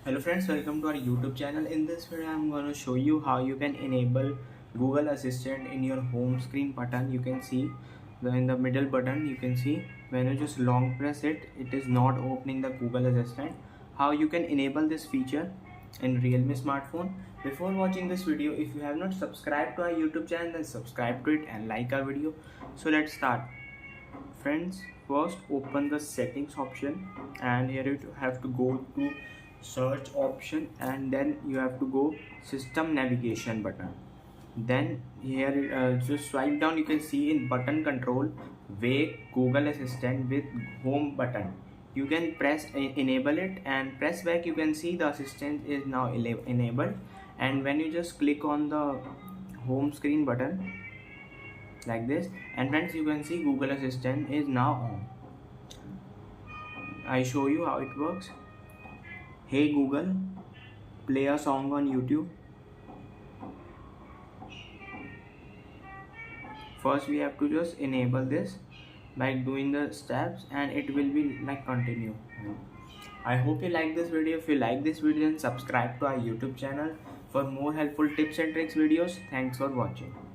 Hello friends, welcome to our YouTube channel. In this video I'm going to show you how you can enable Google Assistant in your home screen button. You can see in the middle button, you can see when you just long press it, it is not opening the Google Assistant. How you can enable this feature in Realme smartphone. Before watching this video, if you have not subscribed to our YouTube channel, then subscribe to it and like our video. So let's start. Friends, first open the settings option, and here you have to go to search option, and then you have to go system navigation button. Then here just swipe down, you can see in button control wake Google Assistant with home button. You can press enable it and press back. You can see the assistant is now enabled, and when you just click on the home screen button like this, and friends, you can see Google Assistant is now on. I show you how it works. Hey Google, play a song on YouTube. First we have to just enable this by doing the steps, and it will be like continue. I hope you like this video. If you like this video, then subscribe to our YouTube channel for more helpful tips and tricks videos. Thanks for watching.